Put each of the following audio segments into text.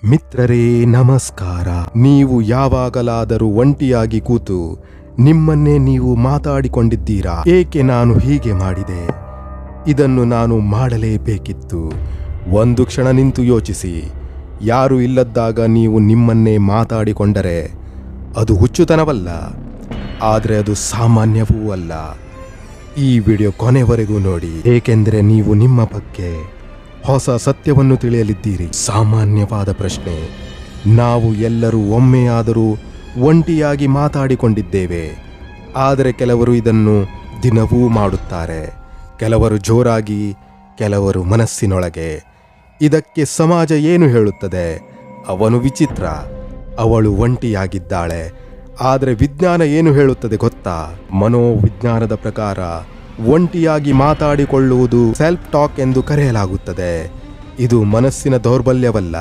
ಮಿತ್ರರೇ ನಮಸ್ಕಾರ. ನೀವು ಯಾವಾಗಲಾದರೂ ಒಂಟಿಯಾಗಿ ಕೂತು ನಿಮ್ಮನ್ನೇ ನೀವು ಮಾತಾಡಿಕೊಂಡಿದ್ದೀರಾ? ಏಕೆ ನಾನು ಹೀಗೆ ಮಾಡಿದೆ, ಇದನ್ನು ನಾನು ಮಾಡಲೇಬೇಕಿತ್ತು. ಒಂದು ಕ್ಷಣ ನಿಂತು ಯೋಚಿಸಿ. ಯಾರು ಇಲ್ಲದ್ದಾಗ ನೀವು ನಿಮ್ಮನ್ನೇ ಮಾತಾಡಿಕೊಂಡರೆ ಅದು ಹುಚ್ಚುತನವಲ್ಲ, ಆದರೆ ಅದು ಸಾಮಾನ್ಯವೂ ಅಲ್ಲ. ಈ ವಿಡಿಯೋ ಕೊನೆವರೆಗೂ ನೋಡಿ, ಏಕೆಂದರೆ ನೀವು ನಿಮ್ಮ ಬಗ್ಗೆ ಹೊಸ ಸತ್ಯವನ್ನು ತಿಳಿಯಲಿದ್ದೀರಿ. ಸಾಮಾನ್ಯವಾದ ಪ್ರಶ್ನೆ. ನಾವು ಎಲ್ಲರೂ ಒಮ್ಮೆಯಾದರೂ ಒಂಟಿಯಾಗಿ ಮಾತಾಡಿಕೊಂಡಿದ್ದೇವೆ. ಆದರೆ ಕೆಲವರು ಇದನ್ನು ದಿನವೂ ಮಾಡುತ್ತಾರೆ. ಕೆಲವರು ಜೋರಾಗಿ, ಕೆಲವರು ಮನಸ್ಸಿನೊಳಗೆ. ಇದಕ್ಕೆ ಸಮಾಜ ಏನು ಹೇಳುತ್ತದೆ? ಅವನು ವಿಚಿತ್ರ, ಅವಳು ಒಂಟಿಯಾಗಿದ್ದಾಳೆ. ಆದರೆ ವಿಜ್ಞಾನ ಏನು ಹೇಳುತ್ತದೆ ಗೊತ್ತಾ? ಮನೋವಿಜ್ಞಾನದ ಪ್ರಕಾರ ಒಂಟಿಯಾಗಿ ಮಾತಾಡಿಕೊಳ್ಳುವುದು ಸೆಲ್ಫ್ ಟಾಕ್ ಎಂದು ಕರೆಯಲಾಗುತ್ತದೆ. ಇದು ಮನಸ್ಸಿನ ದೌರ್ಬಲ್ಯವಲ್ಲ,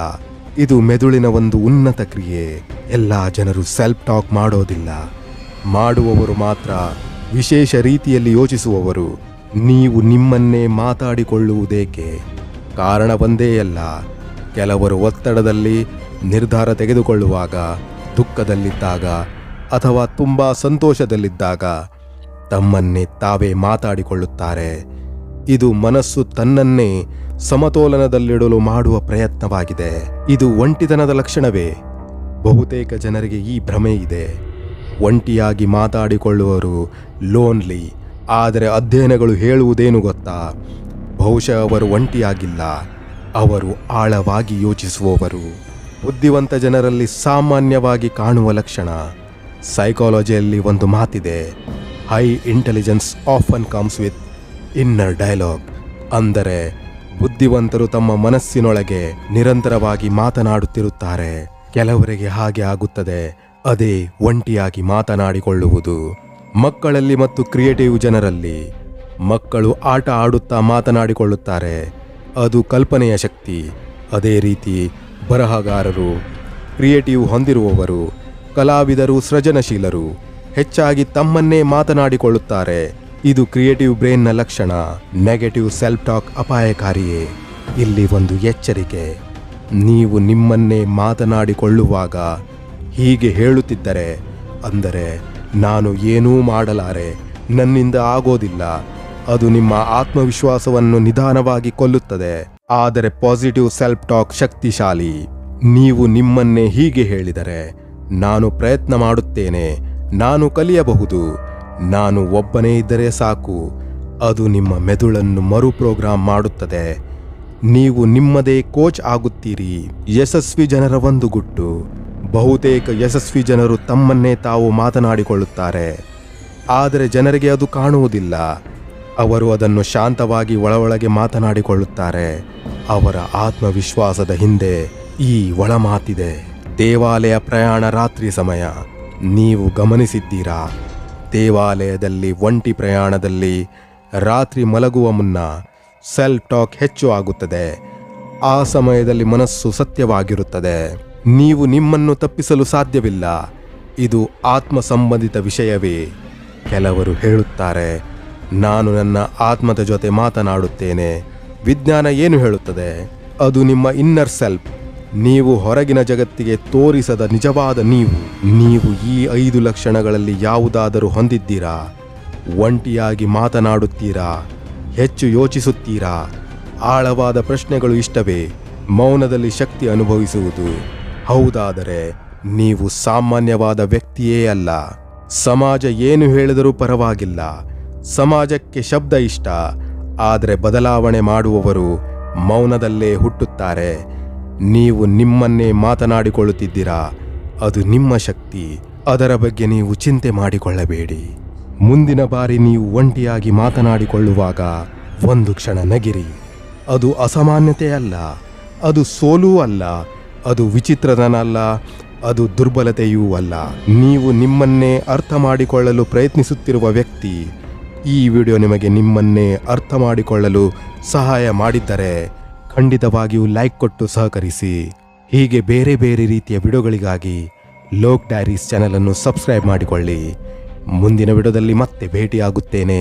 ಇದು ಮೆದುಳಿನ ಒಂದು ಉನ್ನತ ಕ್ರಿಯೆ. ಎಲ್ಲ ಜನರು ಸೆಲ್ಫ್ ಟಾಕ್ ಮಾಡೋದಿಲ್ಲ. ಮಾಡುವವರು ಮಾತ್ರ ವಿಶೇಷ ರೀತಿಯಲ್ಲಿ ಯೋಚಿಸುವವರು. ನೀವು ನಿಮ್ಮನ್ನೇ ಮಾತಾಡಿಕೊಳ್ಳುವುದೇಕೆ? ಕಾರಣ ಒಂದೇ ಅಲ್ಲ. ಕೆಲವರು ಒತ್ತಡದಲ್ಲಿ, ನಿರ್ಧಾರ ತೆಗೆದುಕೊಳ್ಳುವಾಗ, ದುಃಖದಲ್ಲಿದ್ದಾಗ ಅಥವಾ ತುಂಬ ಸಂತೋಷದಲ್ಲಿದ್ದಾಗ ತಮ್ಮನ್ನೇ ತಾವೇ ಮಾತಾಡಿಕೊಳ್ಳುತ್ತಾರೆ. ಇದು ಮನಸ್ಸು ತನ್ನನ್ನೇ ಸಮತೋಲನದಲ್ಲಿಡಲು ಮಾಡುವ ಪ್ರಯತ್ನವಾಗಿದೆ. ಇದು ಒಂಟಿತನದ ಲಕ್ಷಣವೇ? ಬಹುತೇಕ ಜನರಿಗೆ ಈ ಭ್ರಮೆ ಇದೆ. ಒಂಟಿಯಾಗಿ ಮಾತಾಡಿಕೊಳ್ಳುವರು ಲೋನ್ಲಿ. ಆದರೆ ಅಧ್ಯಯನಗಳು ಹೇಳುವುದೇನು ಗೊತ್ತಾ? ಬಹುಶಃ ಅವರು ಒಂಟಿಯಾಗಿಲ್ಲ, ಅವರು ಆಳವಾಗಿ ಯೋಚಿಸುವವರು. ಬುದ್ಧಿವಂತ ಜನರಲ್ಲಿ ಸಾಮಾನ್ಯವಾಗಿ ಕಾಣುವ ಲಕ್ಷಣ. ಸೈಕಾಲಜಿಯಲ್ಲಿ ಒಂದು ಮಾತಿದೆ, high intelligence often comes with inner dialogue. ಅಂದರೆ ಬುದ್ಧಿವಂತರು ತಮ್ಮ ಮನಸ್ಸಿನೊಳಗೆ ನಿರಂತರವಾಗಿ ಮಾತನಾಡುತ್ತಿರುತ್ತಾರೆ. ಕೆಲವರಿಗೆ ಹಾಗೆ ಆಗುತ್ತದೆ. ಅದೇ ಒಂಟಿಯಾಗಿ ಮಾತನಾಡಿಕೊಳ್ಳುವುದು. ಮಕ್ಕಳಲ್ಲಿ ಮತ್ತು ಕ್ರಿಯೇಟಿವ್ ಜನರಲ್ಲಿ. ಮಕ್ಕಳು ಆಟ ಆಡುತ್ತಾ ಮಾತನಾಡಿಕೊಳ್ಳುತ್ತಾರೆ, ಅದು ಕಲ್ಪನೆಯ ಶಕ್ತಿ. ಅದೇ ರೀತಿ ಬರಹಗಾರರು, ಕ್ರಿಯೇಟಿವ್ ಹೊಂದಿರುವವರು, ಕಲಾವಿದರು, ಸೃಜನಶೀಲರು ಹೆಚ್ಚಾಗಿ ತಮ್ಮನ್ನೇ ಮಾತನಾಡಿಕೊಳ್ಳುತ್ತಾರೆ. ಇದು ಕ್ರಿಯೇಟಿವ್ ಬ್ರೈನ್ನ ಲಕ್ಷಣ. ನೆಗೆಟಿವ್ ಸೆಲ್ಫ್ ಟಾಕ್ ಅಪಾಯಕಾರಿಯೇ. ಇಲ್ಲಿ ಒಂದು ಎಚ್ಚರಿಕೆ. ನೀವು ನಿಮ್ಮನ್ನೇ ಮಾತನಾಡಿಕೊಳ್ಳುವಾಗ ಹೀಗೆ ಹೇಳುತ್ತಿದ್ದರೆ, ಅಂದರೆ ನಾನು ಏನೂ ಮಾಡಲಾರೆ, ನನ್ನಿಂದ ಆಗೋದಿಲ್ಲ, ಅದು ನಿಮ್ಮ ಆತ್ಮವಿಶ್ವಾಸವನ್ನು ನಿಧಾನವಾಗಿ ಕೊಲ್ಲುತ್ತದೆ. ಆದರೆ ಪಾಸಿಟಿವ್ ಸೆಲ್ಫ್ ಟಾಕ್ ಶಕ್ತಿಶಾಲಿ. ನೀವು ನಿಮ್ಮನ್ನೇ ಹೀಗೆ ಹೇಳಿದರೆ, ನಾನು ಪ್ರಯತ್ನ ಮಾಡುತ್ತೇನೆ, ನಾನು ಕಲಿಯಬಹುದು, ನಾನು ಒಬ್ಬನೇ ಇದ್ದರೆ ಸಾಕು. ಅದು ನಿಮ್ಮ ಮೆದುಳನ್ನು ಮರುಪ್ರೋಗ್ರಾಮ್ ಮಾಡುತ್ತದೆ. ನೀವು ನಿಮ್ಮದೇ ಕೋಚ್ ಆಗುತ್ತೀರಿ. ಯಶಸ್ವಿ ಜನರ ಒಂದು ಗುಟ್ಟು. ಬಹುತೇಕ ಯಶಸ್ವಿ ಜನರು ತಮ್ಮನ್ನೇ ತಾವು ಮಾತನಾಡಿಕೊಳ್ಳುತ್ತಾರೆ, ಆದರೆ ಜನರಿಗೆ ಅದು ಕಾಣುವುದಿಲ್ಲ. ಅವರು ಅದನ್ನು ಶಾಂತವಾಗಿ ಒಳಗೆ ಮಾತನಾಡಿಕೊಳ್ಳುತ್ತಾರೆ. ಅವರ ಆತ್ಮವಿಶ್ವಾಸದ ಹಿಂದೆ ಈ ಒಳಮಾತಿದೆ. ದೇವಾಲಯ ಪ್ರಯಾಣ ರಾತ್ರಿ ಸಮಯ. ನೀವು ಗಮನಿಸಿದ್ದೀರಾ? ದೇವಾಲಯದಲ್ಲಿ ಒಂಟಿ ಪ್ರಯಾಣದಲ್ಲಿ ರಾತ್ರಿ ಮಲಗುವ ಮುನ್ನ ಸೆಲ್ಫ್ ಟಾಕ್ ಹೆಚ್ಚು ಆಗುತ್ತದೆ. ಆ ಸಮಯದಲ್ಲಿ ಮನಸ್ಸು ಸತ್ಯವಾಗಿರುತ್ತದೆ. ನೀವು ನಿಮ್ಮನ್ನು ತಪ್ಪಿಸಲು ಸಾಧ್ಯವಿಲ್ಲ. ಇದು ಆತ್ಮ ಸಂಬಂಧಿತ ವಿಷಯವೇ. ಕೆಲವರು ಹೇಳುತ್ತಾರೆ, ನಾನು ನನ್ನ ಆತ್ಮದ ಜೊತೆ ಮಾತನಾಡುತ್ತೇನೆ. ವಿಜ್ಞಾನ ಏನು ಹೇಳುತ್ತದೆ? ಅದು ನಿಮ್ಮ ಇನ್ನರ್ ಸೆಲ್ಫ್. ನೀವು ಹೊರಗಿನ ಜಗತ್ತಿಗೆ ತೋರಿಸದ ನಿಜವಾದ ನೀವು ಈ 5 ಲಕ್ಷಣಗಳಲ್ಲಿ ಯಾವುದಾದರೂ ಹೊಂದಿದ್ದೀರಾ? ಒಂಟಿಯಾಗಿ ಮಾತನಾಡುತ್ತೀರಾ? ಹೆಚ್ಚು ಯೋಚಿಸುತ್ತೀರಾ? ಆಳವಾದ ಪ್ರಶ್ನೆಗಳು ಇಷ್ಟವೇ? ಮೌನದಲ್ಲಿ ಶಕ್ತಿ ಅನುಭವಿಸುವುದು? ಹೌದಾದರೆ ನೀವು ಸಾಮಾನ್ಯವಾದ ವ್ಯಕ್ತಿಯೇ ಅಲ್ಲ. ಸಮಾಜ ಏನು ಹೇಳಿದರೂ ಪರವಾಗಿಲ್ಲ. ಸಮಾಜಕ್ಕೆ ಶಬ್ದ ಇಷ್ಟ, ಆದರೆ ಬದಲಾವಣೆ ಮಾಡುವವರು ಮೌನದಲ್ಲೇ ಹುಟ್ಟುತ್ತಾರೆ. ನೀವು ನಿಮ್ಮನ್ನೇ ಮಾತನಾಡಿಕೊಳ್ಳುತ್ತಿದ್ದೀರಾ, ಅದು ನಿಮ್ಮ ಶಕ್ತಿ. ಅದರ ಬಗ್ಗೆ ನೀವು ಚಿಂತೆ ಮಾಡಿಕೊಳ್ಳಬೇಡಿ. ಮುಂದಿನ ಬಾರಿ ನೀವು ಒಂಟಿಯಾಗಿ ಮಾತನಾಡಿಕೊಳ್ಳುವಾಗ ಒಂದು ಕ್ಷಣ ನಗಿರಿ. ಅದು ಅಸಾಮಾನ್ಯತೆ ಅಲ್ಲ, ಅದು ಸೋಲೂ ಅಲ್ಲ, ಅದು ವಿಚಿತ್ರತನಲ್ಲ, ಅದು ದುರ್ಬಲತೆಯೂ ಅಲ್ಲ. ನೀವು ನಿಮ್ಮನ್ನೇ ಅರ್ಥ ಮಾಡಿಕೊಳ್ಳಲು ಪ್ರಯತ್ನಿಸುತ್ತಿರುವ ವ್ಯಕ್ತಿ. ಈ ವಿಡಿಯೋ ನಿಮಗೆ ನಿಮ್ಮನ್ನೇ ಅರ್ಥ ಮಾಡಿಕೊಳ್ಳಲು ಸಹಾಯ ಮಾಡಿದ್ದರೆ ಖಂಡಿತವಾಗಿಯೂ ಲೈಕ್ ಕೊಟ್ಟು ಸಹಕರಿಸಿ. ಹೀಗೆ ಬೇರೆ ಬೇರೆ ರೀತಿಯ ವಿಡಿಯೋಗಳಿಗಾಗಿ ಲೋಕ್ ಡೈರೀಸ್ ಚಾನೆಲನ್ನು ಸಬ್ಸ್ಕ್ರೈಬ್ ಮಾಡಿಕೊಳ್ಳಿ. ಮುಂದಿನ ವಿಡಿಯೋದಲ್ಲಿ ಮತ್ತೆ ಭೇಟಿಯಾಗುತ್ತೇನೆ.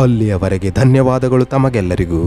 ಅಲ್ಲಿಯವರೆಗೆ ಧನ್ಯವಾದಗಳು ತಮಗೆಲ್ಲರಿಗೂ.